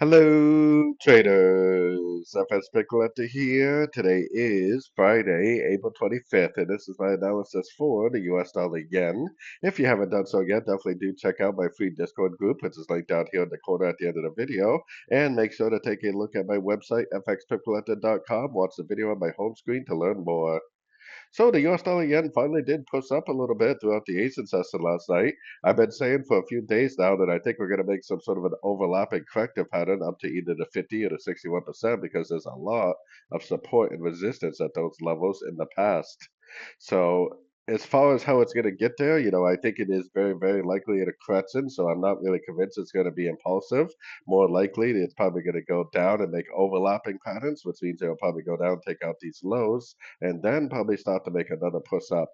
Hello, traders. FX Pip Collector here. Today is Friday, April 25th, and this is my analysis for the US dollar yen. If you haven't done so yet, definitely do check out my free Discord group, which is linked down here in the corner at the end of the video. And make sure to take a look at my website, fxpipcollector.com. Watch the video on my home screen to learn more. So the US dollar yen finally did push up a little bit throughout the Asian session last night. I've been saying for a few days now that I think we're going to make some sort of an overlapping corrective pattern up to either the 50 or the 61% because there's a lot of support and resistance at those levels in the past. So as far as how it's going to get there, I think it is very, very likely at a correction. So I'm not really convinced it's going to be impulsive. More likely, it's probably going to go down and make overlapping patterns, which means it'll probably go down, take out these lows, and then probably start to make another push up.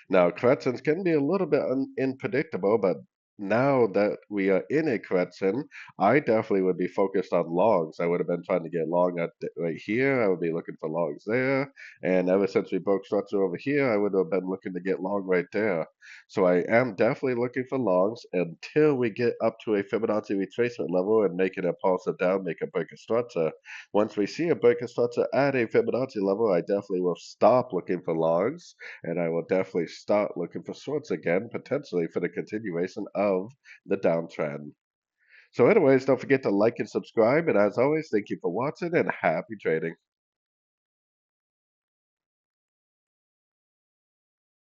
Now, corrections can be a little bit unpredictable, but now that we are in a correction, I definitely would be focused on longs. I would have been trying to get long at right here. I would be looking for longs there. And ever since we broke structure over here, I would have been looking to get long right there. So I am definitely looking for longs until we get up to a Fibonacci retracement level and make an impulsive down, make a break of structure. Once we see a break of structure at a Fibonacci level, I definitely will stop looking for longs and I will definitely start looking for shorts again, potentially for the continuation of the downtrend. So anyways, don't forget to like and subscribe. And as always, thank you for watching and happy trading.